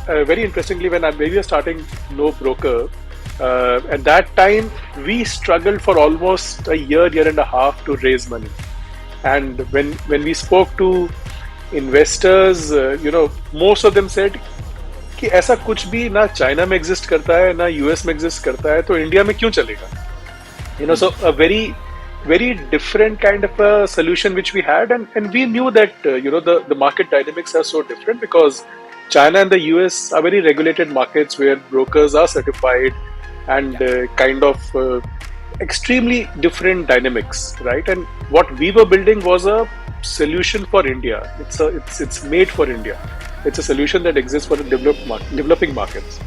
very interestingly, when we were starting NoBroker, at that time we struggled for almost a year and a half to raise money. And when we spoke to investors, most of them said कि ऐसा कुछ भी ना China में exist करता है ना US में एग्जिस्ट करता है तो इंडिया में क्यों चलेगा. So a very different kind of a solution which we had, and we knew that the market dynamics are so different because China and the US are very regulated markets where brokers are certified and kind of extremely different dynamics, right? And what we were building was a solution for India. It's made for India. It's a solution that exists for the developing markets.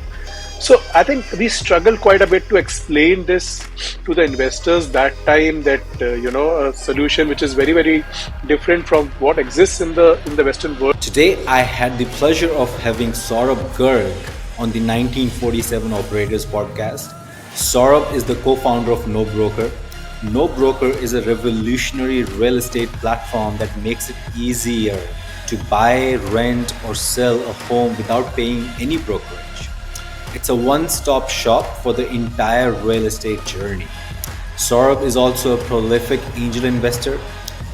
So I think we struggled quite a bit to explain this to the investors that time, that a solution which is very different from what exists in the Western world. Today, I had the pleasure of having Saurabh Garg on the 1947 Operators podcast. Saurabh is the co-founder of NoBroker. NoBroker is a revolutionary real estate platform that makes it easier to buy, rent, or sell a home without paying any brokerage. It's a one-stop shop for the entire real estate journey. Saurabh is also a prolific angel investor.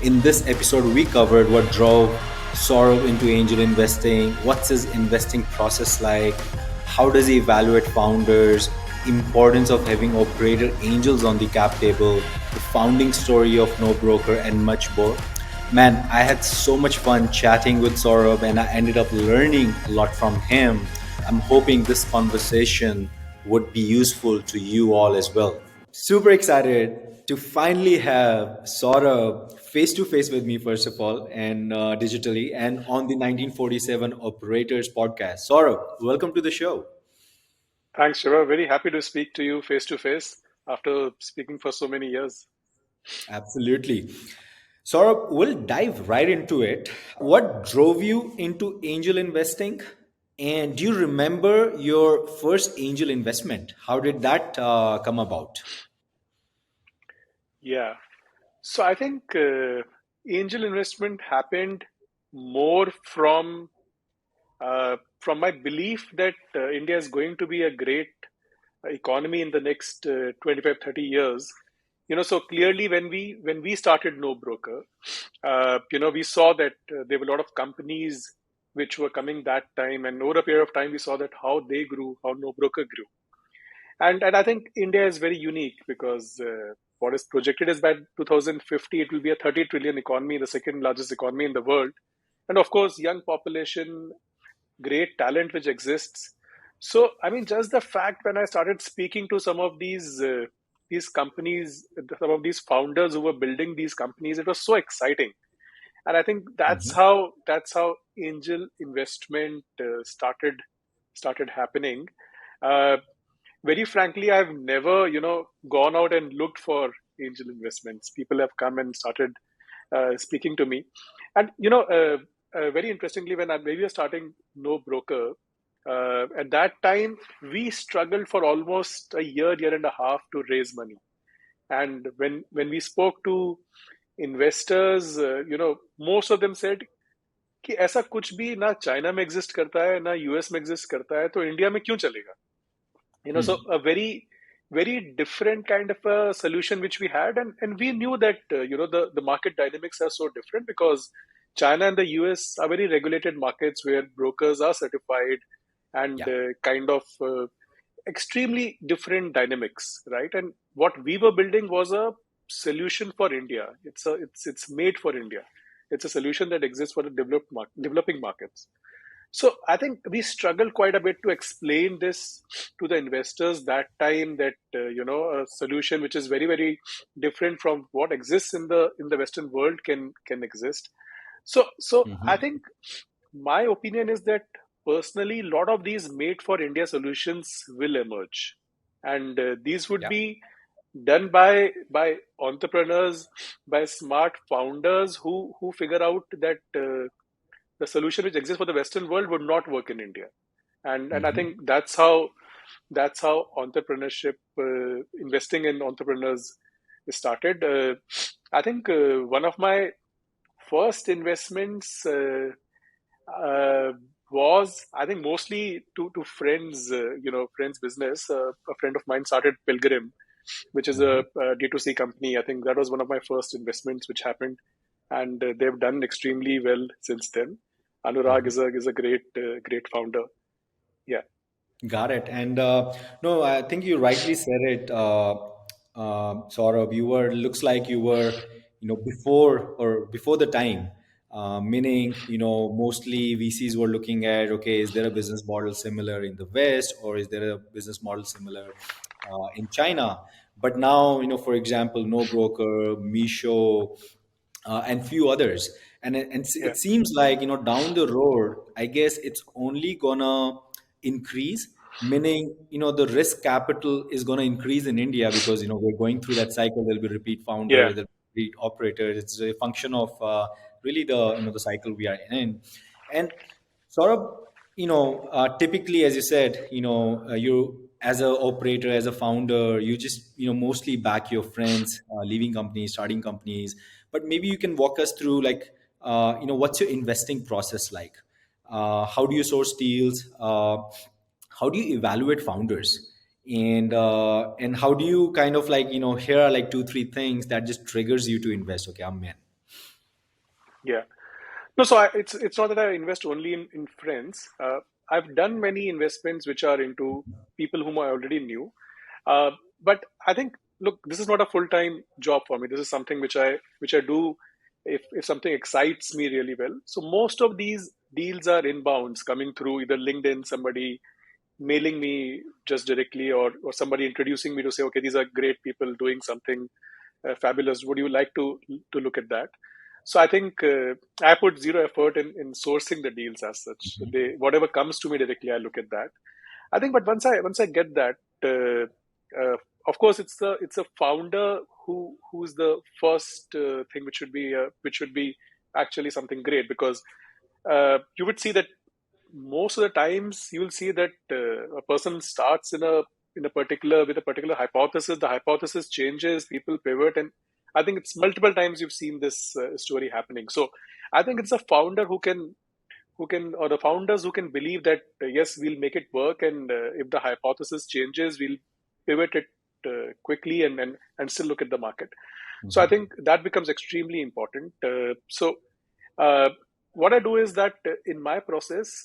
In this episode, we covered what drove Saurabh into angel investing, what's his investing process like, how does he evaluate founders, importance of having operator angels on the cap table, the founding story of NoBroker, and much more. Man, I had so much fun chatting with Saurabh and I ended up learning a lot from him. I'm hoping this conversation would be useful to you all as well. Super excited to finally have Saurabh face to face with me, first of all, and digitally, and on the 1947 Operators podcast. Saurabh, welcome to the show. Thanks, Shiva. Very happy to speak to you face to face after speaking for so many years. Absolutely. Saurabh, we'll dive right into it. What drove you into angel investing? And do you remember your first angel investment? How did that come about? Yeah. So I think angel investment happened more from my belief that India is going to be a great economy in the next 25, 30 years. So clearly when we started NoBroker, we saw that there were a lot of companies which were coming that time, and over a period of time we saw that how they grew, how NoBroker grew. And I think India is very unique because what is projected is by 2050 it will be a 30 trillion economy, the second largest economy in the world, and of course young population, great talent which exists. So I mean, just the fact when I started speaking to some of these companies, some of these founders who were building these companies, it was so exciting. And I think that's how angel investment started happening. Uh, Very frankly, I've never, gone out and looked for angel investments. People have come and started speaking to me. And, very interestingly, when we were starting NoBroker, at that time, we struggled for almost a year and a half to raise money. And when we spoke to investors, most of them said कि ऐसा कुछ भी ना China में exist करता है ना US में एग्जिस्ट करता है तो इंडिया में क्यों चलेगा. So a very different kind of a solution which we had, and we knew that the market dynamics are so different because China and the US are very regulated markets where brokers are certified and Yeah. kind of extremely different dynamics, right? And what we were building was a solution for India. It's made for India. It's a solution that exists for the developing markets. So I think we struggled quite a bit to explain this to the investors that time, that a solution which is very different from what exists in the Western world can exist. So I think my opinion is that personally, a lot of these made for India solutions will emerge, and these would Yeah. be done by entrepreneurs, by smart founders who figure out that the solution which exists for the Western world would not work in India. And I think that's how entrepreneurship, investing in entrepreneurs started. I think one of my first investments uh, was, I think, mostly to friends, friends' business. A friend of mine started Pilgrim, which is a, Mhm. D2C company. I think that was one of my first investments which happened, and they've done extremely well since then. Anurag Mhm. is a great founder. Yeah, Got it. And no, I think you rightly said it, Saurabh. You were looks like you were, before the time. Meaning, mostly VCs were looking at, okay, is there a business model similar in the West, or is there a business model similar in China? But now, for example, No Broker, Misho, and few others, and yeah, it seems like, down the road, I guess it's only gonna increase, meaning, the risk capital is gonna increase in India, because we're going through that cycle. There'll be repeat yeah, founders, there'll be repeat operators. It's a function of really the cycle we are in. And sort of, typically, as you said, you, as a operator, as a founder, you just, mostly back your friends, leaving companies, starting companies. But maybe you can walk us through, like, what's your investing process like? How do you source deals? How do you evaluate founders? And how do you kind of, like, here are like two, three things that just triggers you to invest. Okay, I'm in. yeah. No, so it's not that I invest only in friends. I've done many investments which are into people whom I already knew. Uh, but I think, look, this is not a full time job for me. This is something which I do if something excites me really well. So most of these deals are inbounds coming through either LinkedIn, somebody mailing me just directly, or somebody introducing me to say, okay, these are great people doing something fabulous. Would you like to look at that? So I think I put zero effort in sourcing the deals as such. They whatever comes to me directly, I look at that. I think, but once I get that, uh, of course, it's a founder who's the first thing which should be actually something great, because you would see that most of the times you will see that a person starts in a particular with a particular hypothesis. The hypothesis changes, people pivot, and I think it's multiple times you've seen this story happening. So I think it's a founder who can or the founders who can believe that yes, we'll make it work, and if the hypothesis changes, we'll pivot it quickly, and still look at the market. So I think that becomes extremely important. Uh, what I do is that in my process,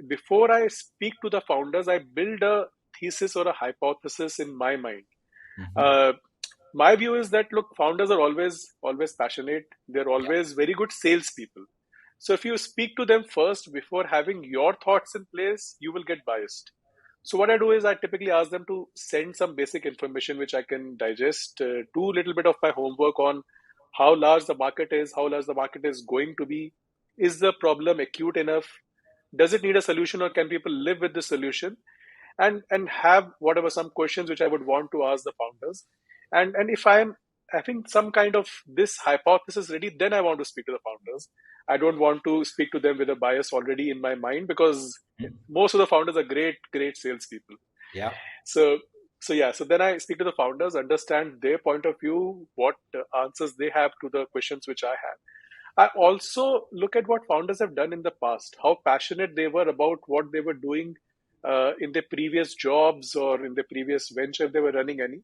before I speak to the founders, I build a thesis or a hypothesis in my mind. Mhm. Uh, my view is that, look, founders are always passionate. They're Yeah. always very good salespeople. So if you speak to them first before having your thoughts in place, you will get biased. So what I do is I typically ask them to send some basic information which I can digest, do a little bit of my homework on how large the market is, how large the market is going to be. Is the problem acute enough? Does it need a solution, or can people live with the solution? And have whatever some questions which I would want to ask the founders. And if I'm having some kind of this hypothesis ready, then I want to speak to the founders. I don't want to speak to them with a bias already in my mind, because most of the founders are great salespeople. Yeah. So so then I speak to the founders, understand their point of view, what answers they have to the questions which I have. I also look at what founders have done in the past, how passionate they were about what they were doing in their previous jobs or in their previous venture if they were running any.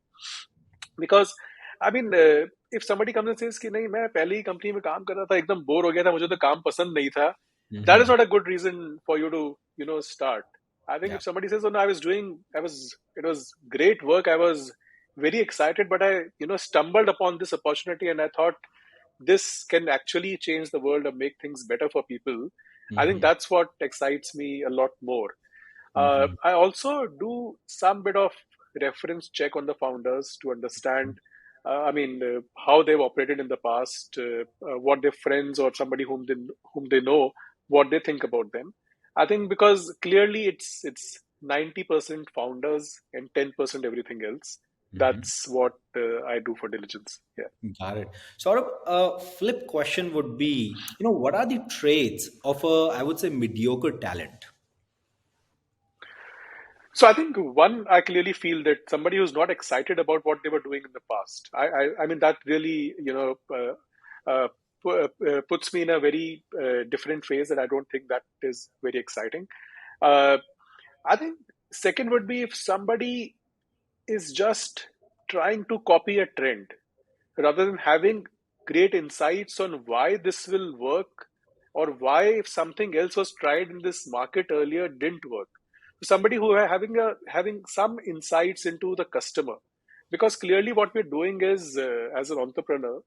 Because I mean, if somebody comes and says कि नहीं मैं पहले ही company में काम कर रहा था एकदम बोर हो गया था मुझे तो काम पसंद नहीं था, that is Mhm. not a good reason for you to start. I think Yeah. if somebody says, oh no, it was great work, I was very excited, but I stumbled upon this opportunity and I thought this can actually change the world or make things better for people. I think Mhm. that's what excites me a lot more. Mhm. I also do some bit of reference check on the founders to understand, how they've operated in the past, what their friends or somebody whom they know, what they think about them. I think because clearly it's 90% founders and 10% everything else. Mhm. That's what I do for diligence. Yeah. Got it. Sort of a flip question would be, what are the traits of a, I would say, mediocre talent? So I think one, I clearly feel that somebody who's not excited about what they were doing in the past. I mean that really puts me in a very different phase, and I don't think that is very exciting. Uh, I think second would be if somebody is just trying to copy a trend rather than having great insights on why this will work, or why if something else was tried in this market earlier didn't work. Somebody who are having some insights into the customer, because clearly what we're doing is as an entrepreneur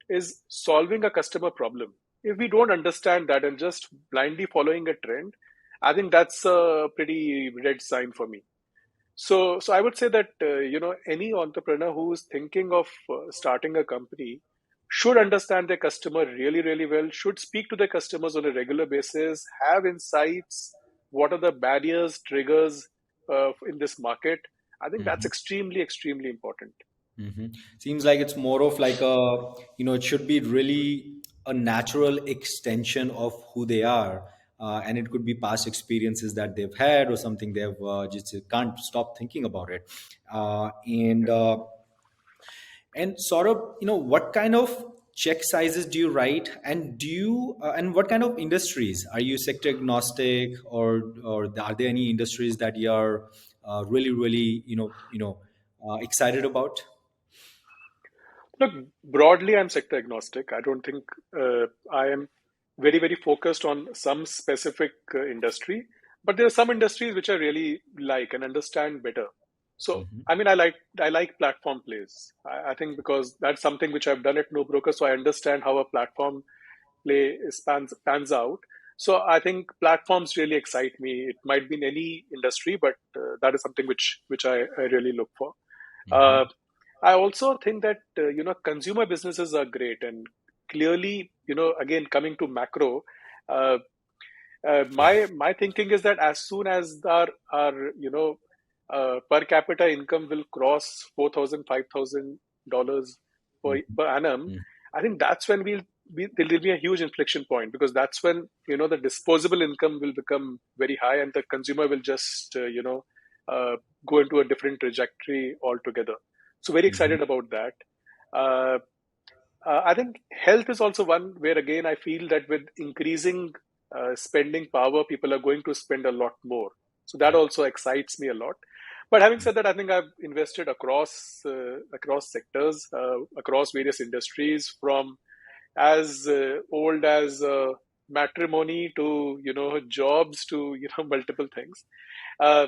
is solving a customer problem. If we don't understand that and just blindly following a trend, I think that's a pretty red sign for me. So I would say that any entrepreneur who is thinking of starting a company should understand their customer really, really well. Should speak to their customers on a regular basis. Have insights. What are the barriers, triggers in this market? I think that's Hmm. extremely, extremely important. Hmm. Seems like it's more of like a, it should be really a natural extension of who they are. And it could be past experiences that they've had or something they've just can't stop thinking about it. And sort of, what kind of check sizes do you write, and and what kind of industries are you sector agnostic, or are there any industries that you are really, really, excited about? Look, broadly, I'm sector agnostic. I don't think I am very, very focused on some specific industry, but there are some industries which I really like and understand better. So, Hmm. I mean, I like platform plays. I think because that's something which I've done at NoBroker, so I understand how a platform play pans out. So, I think platforms really excite me. It might be in any industry, but that is something which I really look for. Uh, Hmm. I also think that consumer businesses are great, and clearly, again coming to macro, uh, Yeah. my thinking is that as soon as our per capita income will cross $4,000 $5,000 Hmm. per annum, I think that's when there will be a huge inflection point, because that's when the disposable income will become very high, and the consumer will just uh, go into a different trajectory altogether. So very Hmm. excited about that. Uh, I think health is also one where, again, I feel that with increasing spending power, people are going to spend a lot more. So that Yeah. also excites me a lot. But having said that, I think I've invested across sectors, across various industries, from as old as matrimony to jobs to multiple things. Uh,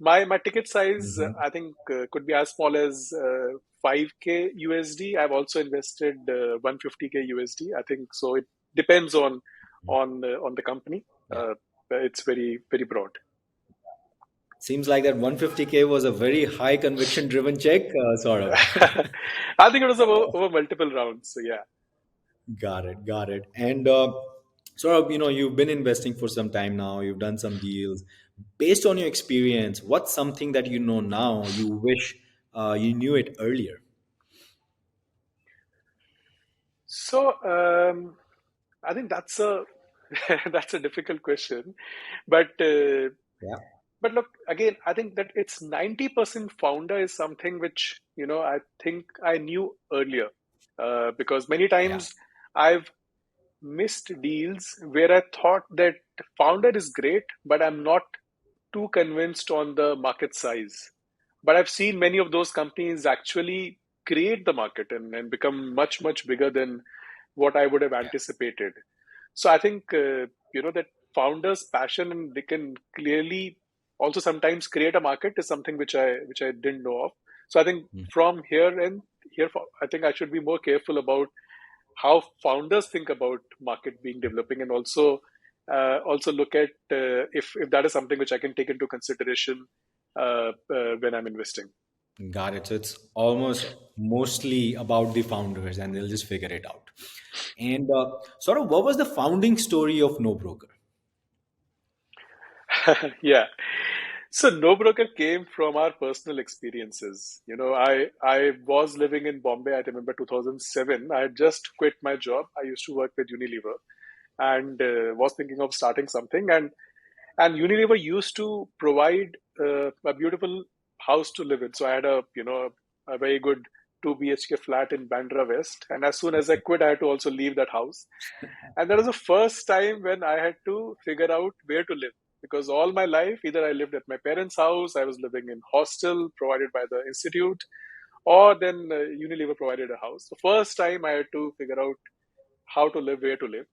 my ticket size, Hmm. I think, could be as small as 5K USD. I've also invested 150K USD. I think so. It depends on the company. Yeah. Uh, it's very, very broad. Seems like that 150K was a very high conviction driven check, Saurabh. I think it was over multiple rounds. So yeah. Got it, got it. And Saurabh, you've been investing for some time now. You've done some deals. Based on your experience, what's something that you know now you wish you knew it earlier? So I think that's a that's a difficult question, but Yeah, but look, again, I think that it's 90% founder is something which I think I knew earlier, because many yeah, times I've missed deals where I thought that founder is great, but I'm not too convinced on the market size. But I've seen many of those companies actually create the market and become much, much bigger than what I would have yeah. anticipated. So I think, that founders' passion, and they can clearly also sometimes create a market, is something which I didn't know of. So I think Mm. from I think I should be more careful about how founders think about market being developing, and also look at if that is something which I can take into consideration when I'm investing. Got it. So it's almost mostly about the founders, and they'll just figure it out. And sort of, what was the founding story of No Broker? Yeah. So no broker came from our personal experiences. I was living in Bombay. I remember 2007. I had just quit my job. I used to work with Unilever, and was thinking of starting something. And Unilever used to provide a beautiful house to live in. So I had a very good 2 BHK flat in Bandra West. And as soon as I quit, I had to also leave that house. And that was the first time when I had to figure out where to live. Because all my life, either I lived at my parents' house, I was living in hostel provided by the institute, or then Unilever provided a house. The first time I had to figure out how to live, where to live.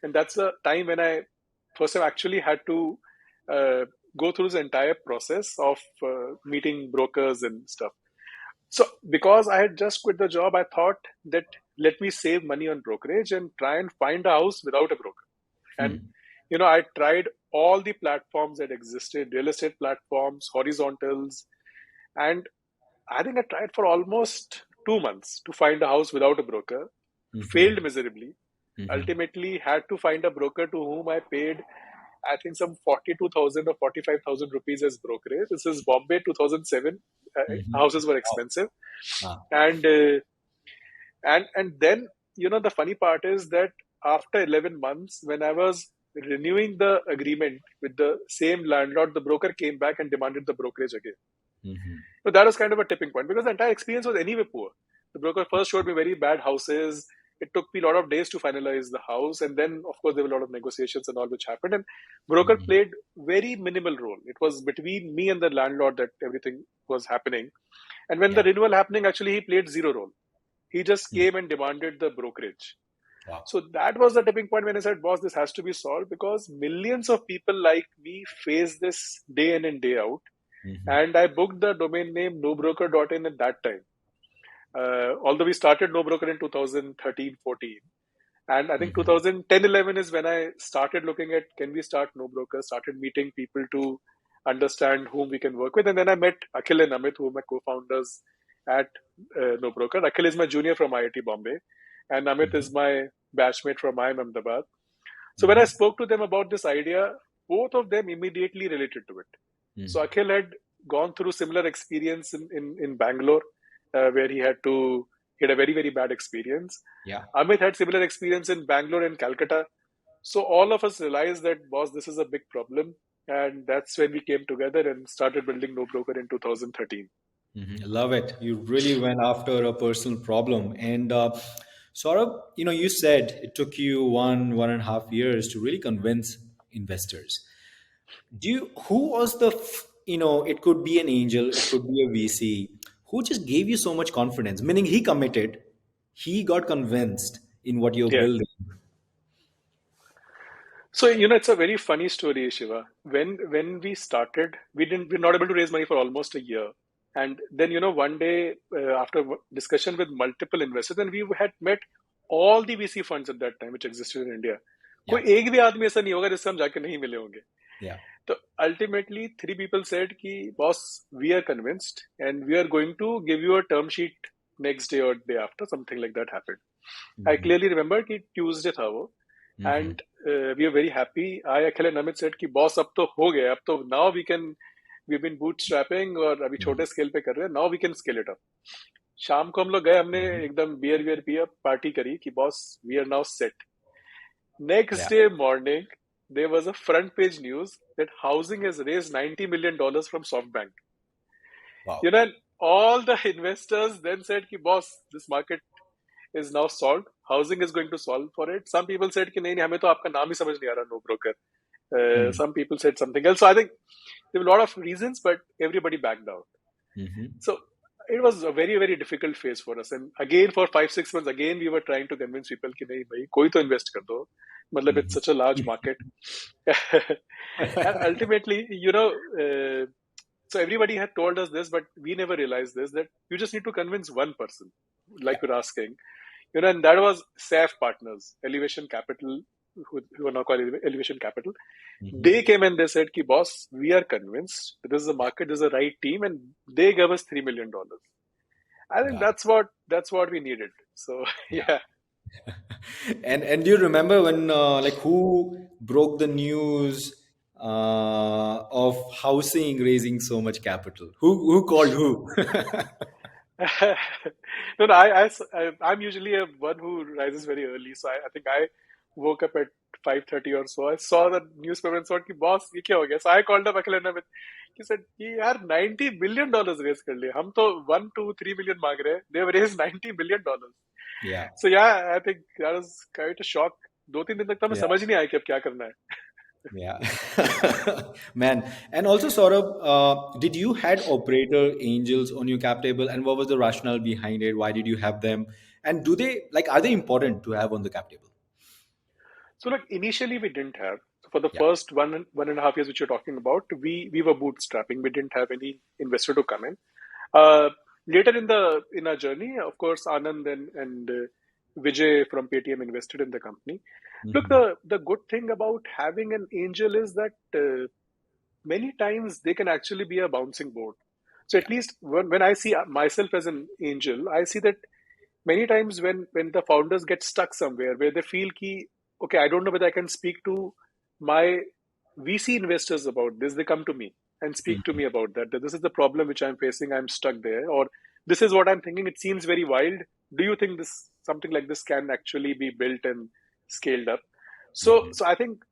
And that's the time when I first time actually had to uh, go through this entire process of meeting brokers and stuff. So because I had just quit the job, I thought that let me save money on brokerage and try and find a house without a broker. And Hmm. I tried all the platforms that existed, real estate platforms, horizontals, and I think I tried for almost 2 months to find a house without a broker. Failed Hmm. miserably. Hmm. Ultimately, had to find a broker to whom I paid, I think, some 42,000 or 45,000 rupees as brokerage. This is Bombay 2007. Hmm. Houses were Wow. expensive, Ah. and then the funny part is that after 11 months, when I was renewing the agreement with the same landlord, the broker came back and demanded the brokerage again. Hmm. So that was kind of a tipping point because the entire experience was anyway poor. The broker first showed me very bad houses. It took me a lot of days to finalize the house, and then of course there were a lot of negotiations and all which happened. And broker Hmm. played very minimal role. It was between me and the landlord that everything was happening. And when the Yeah. renewal happening, actually he played zero role. He just Mm. came and demanded the brokerage. Wow. So that was the tipping point when I said, boss, this has to be solved because millions of people like me face this day in and day out. Hmm. And I booked the domain name NoBroker.in at that time. Although we started NoBroker in 2013-14. And I think Hmm. 2010-11 is when I started looking at can we start NoBroker, started meeting people to understand whom we can work with. And then I met Akhil and Amit, who are my co-founders at NoBroker. Akhil is my junior from IIT Bombay, and Amit Hmm. is my batchmate from IIM Ahmedabad. So when I Hmm. spoke to them about this idea, both of them immediately related to it. So Hmm. Akhil had gone through similar experience in Bangalore, where he had a very, very bad experience. Yeah. Amit had similar experience in Bangalore and Calcutta. So all of us realized that, boss, this is a big problem. And that's when we came together and started building No Broker in 2013. Love it. You really went after a personal problem. And Saurabh, you said it took you 1.5 years to really convince investors. Who was it could be an angel, it could be a VC, who just gave you so much confidence? Meaning he committed, he got convinced in what you're Yeah. building. So, it's a very funny story, Shiva. When we started, we're not able to raise money for almost a year. And then, one day, after discussion with multiple investors, and we had met all the VC funds at that time, which existed in India. कोई Yeah. एक भी आदमी ऐसा नहीं होगा जिससे हम जाके नहीं मिले होंगे. Yeah. So ultimately, three people said कि boss, we are convinced and we are going to give you a term sheet next day or day after. Something like that happened. I Hmm. clearly remember कि Tuesday था वो. Hmm. And we are very happy. I, Akhil and Amit said कि boss अब तो हो गया. अब तो now we've been bootstrapping और अभी छोटे स्केल पे कर रहे हैं. Now we can scale it up. शाम को हम लोग गए, हमने Hmm. एकदम बियर पिया, पार्टी करी कि boss we are now set. Next Yeah. day morning, there was a front page news that housing has raised $90 million from SoftBank. Wow. You know, and all the investors then said, "Ki boss, this market is now solved. Housing is going to solve for it." Some people said, "Ki nahi, nahi, हमें तो आपका नाम ही समझ नहीं आ रहा, no broker." Hmm. Some people said something else. So I think there were a lot of reasons, but everybody backed out. Hmm. So it was a very, very difficult phase for us. And again, for 5, 6 months, again we were trying to convince people कि नहीं भाई कोई तो invest कर दो. मतलब it's Hmm. such a large market. And ultimately, so everybody had told us this, but we never realized this, that you just need to convince one person, like Yeah. you're asking. And that was SAF Partners, Elevation Capital, who are now called Elevation Capital. Hmm. They came and they said, "Ki boss, we are convinced that this is a market, this is the right team," and they gave us $3 million. I think Got it. that's what we needed. So Yeah. yeah. And do you remember when who broke the news of housing raising so much capital? Who called who? No, I'm usually a one who rises very early, so I think I woke up at 5:30 or so. I saw the newspaper and thought, boss, ये क्या हो गया? So I called up Akhil and he said, यार $90 billion raise कर लिए. हम तो 1 to 3 million मांग रहे हैं. They have raised $90 billion. Yeah. So yeah, I think that was quite a shock. 2-3 दिन तक तो हमें Yeah. समझ नहीं आया कि अब क्या करना है. Yeah. Man. And also, Saurabh, did you had operator angels on your cap table, and what was the rationale behind it? Why did you have them? And do they like are they important to have on the cap table? So like initially we didn't have. So for the Yeah. first 1.5 years which you're talking about, we were bootstrapping. We didn't have any investor to come in. Later in our journey, of course, Anand and Vijay from Paytm invested in the company. Look, Mhm. the good thing about having an angel is that many times they can actually be a bouncing board. So at Yeah. least when I see myself as an angel, I see that many times when the founders get stuck somewhere where they feel ki, okay, I don't know whether I can speak to my VC investors about this, they come to me and speak to Mhm. me about that this is the problem which I'm facing, I'm stuck there, or this is what I'm thinking, it seems very wild. Do you think this something like this can actually be built and scaled up? So I think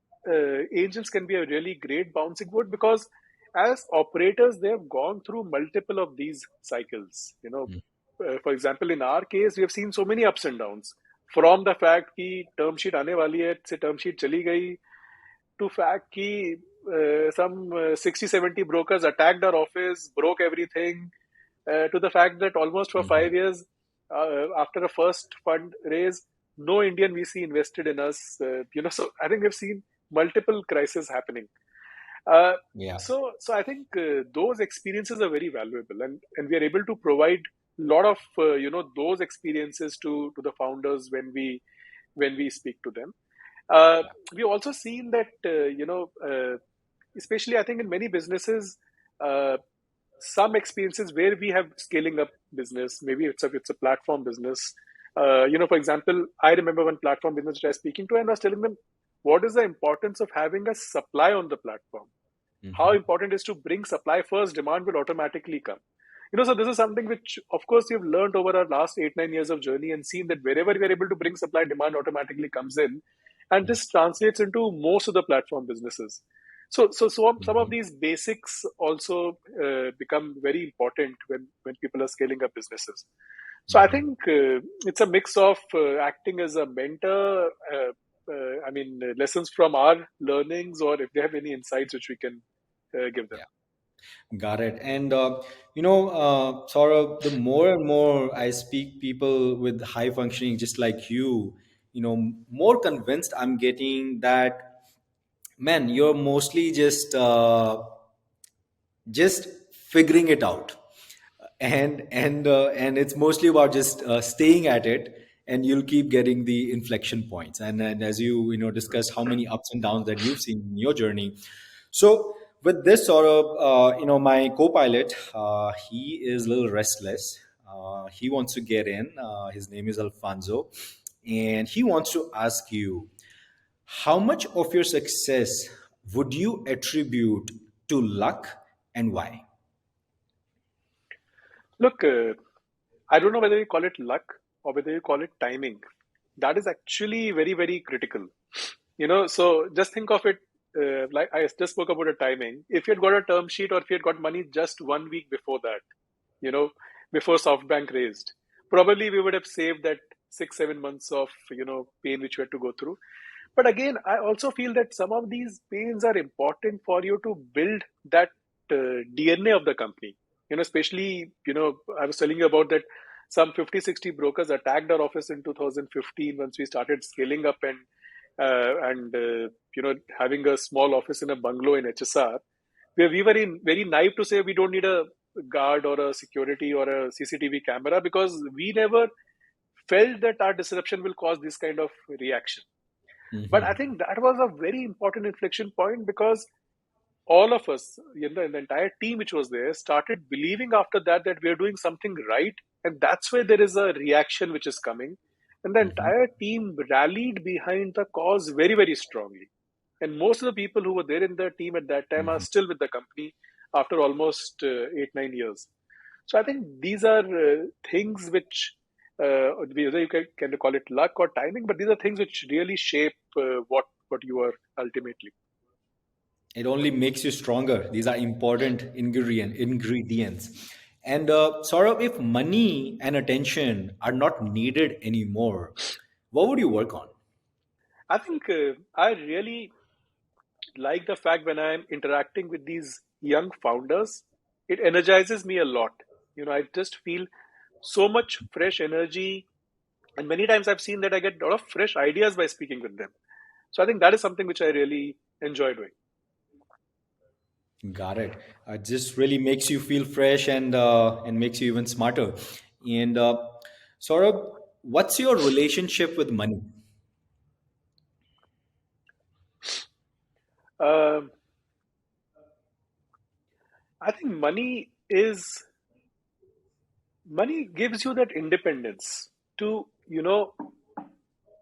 angels can be a really great bouncing board because as operators they have gone through multiple of these cycles. Mhm. For example, in our case, we have seen so many ups and downs. From the fact कि term sheet आने वाली है से term sheet चली गई, to fact कि some 60-70 brokers attacked our office, broke everything, to the fact that almost for Mhm. 5 years after a first fund raise, no Indian VC invested in us. So I think we've seen multiple crises happening. Uh, Yeah. so I think those experiences are very valuable, and we are able to provide a lot of those experiences to the founders when we speak to them. Uh, Yeah. we've also seen that especially I think in many businesses, uh, some experiences where we have scaling up business. Maybe it's a platform business. For example, I remember one platform business which I was speaking to, and I was telling them what is the importance of having a supply on the platform. How Mhm. important it is to bring supply first, demand will automatically come. So this is something which, of course, you've learned over our last 8-9 years of journey and seen that wherever we are able to bring supply, demand automatically comes in, and this translates into most of the platform businesses. So some of Mhm. these basics also become very important when people are scaling up businesses. So I Mhm. think it's a mix of acting as a mentor. Lessons from our learnings, or if they have any insights which we can give them. Yeah. Got it. And sort of the more and more I speak people with high functioning, just like more convinced I'm getting that, man, you're mostly just figuring it out, and it's mostly about just staying at it, and you'll keep getting the inflection points. And as discuss how many ups and downs that you've seen in your journey. So with this sort of my co-pilot, he is a little restless. He wants to get in. His name is Alfonso, and he wants to ask you, how much of your success would you attribute to luck, and why? Look, I don't know whether you call it luck or whether you call it timing. That is actually very, very critical. So just think of it like I just spoke about a timing. If you had got a term sheet or if you had got money just 1 week before that, you know, before SoftBank raised, probably we would have saved that 6-7 months of pain which we had to go through. But again, I also feel that some of these pains are important for you to build that DNA of the company. Especially, I was telling you about that some 50-60 brokers attacked our office in 2015 once we started scaling up and having a small office in a bungalow in HSR, where we were in very naive to say we don't need a guard or a security or a CCTV camera because we never felt that our disruption will cause this kind of reaction. But I Mhm. think that was a very important inflection point because all of us in the entire team which was there started believing after that we are doing something right, and that's where there is a reaction which is coming, and the Mhm. entire team rallied behind the cause very, very strongly. And most of the people who were there in the team at that time are Mhm. still with the company after almost 8-9 years. So I think these are things which whether you can call it luck or timing, but these are things which really shape what you are ultimately. It only makes you stronger. These are important ingredients. And Saurabh, if money and attention are not needed anymore, what would you work on? I think I really like the fact when I'm interacting with these young founders, it energizes me a lot. I just feel so much fresh energy, and many times I've seen that I get a lot of fresh ideas by speaking with them. So I think that is something which I really enjoy doing. Got it. It just really makes you feel fresh and makes you even smarter. And Saurabh, what's your relationship with money? Um, I think money gives you that independence to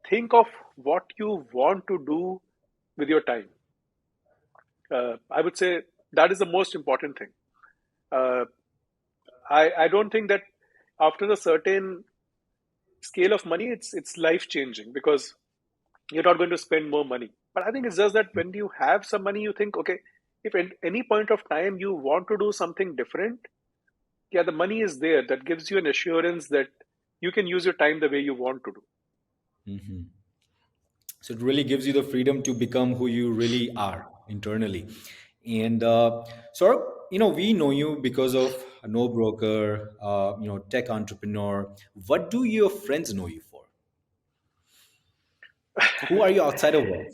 think of what you want to do with your time. I would say that is the most important thing. Uh, I don't think that after a certain scale of money, it's life changing because you're not going to spend more money. But I think it's just that when you have some money, you think, okay, if at any point of time you want to do something different, yeah, the money is there. That gives you an assurance that you can use your time the way you want to do. So it really gives you the freedom to become who you really are internally. And Saurabh, we know you because of a no broker, tech entrepreneur. What do your friends know you for? Who are you outside of work?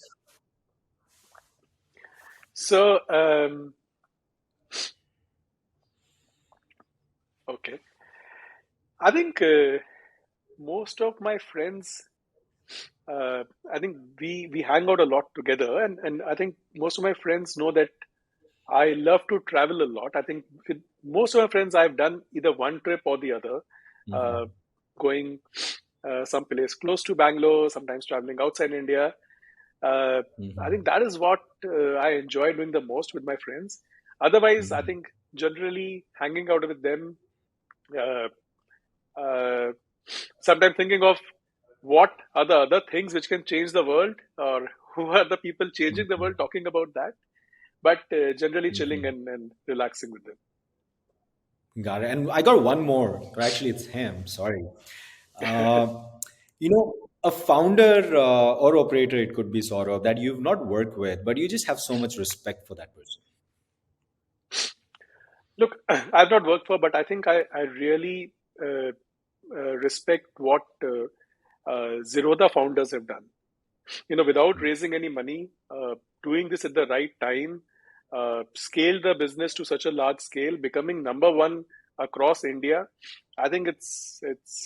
So, okay, I think most of my friends, I think we hang out a lot together, and I think most of my friends know that I love to travel a lot. I think with most of my friends, I've done either one trip or the other, uh, Hmm. going some place close to Bangalore, sometimes traveling outside India. Uh, I think Hmm. that is what I enjoy doing the most with my friends. Otherwise, I Hmm. think generally hanging out with them, uh, uh, sometimes thinking of what are the other things which can change the world, or who are the people changing the world, talking about that, but generally chilling Hmm. and relaxing with them. Got it. And I got one more, or actually, it's him. Sorry. Uh, a founder or operator, it could be Saurabh, that you've not worked with, but you just have so much respect for that person. Look, I've not worked for, but I think I really uh, respect what Zerodha founders have done. Without raising any money, doing this at the right time, scale the business to such a large scale, becoming number one across India. I think it's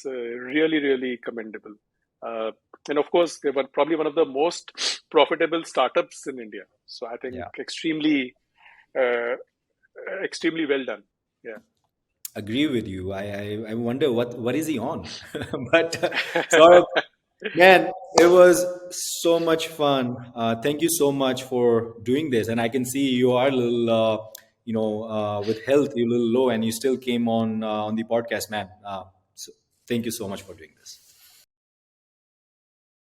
really really commendable. Uh, and of course, they were probably one of the most profitable startups in India. So I think Yeah. uh, extremely well done. Yeah. Agree with you. I wonder what is he on? But Saurabh, man, it was so much fun. Thank you so much for doing this. And I can see you are a little, with health, you're a little low, and you still came on the podcast, man. So thank you so much for doing this.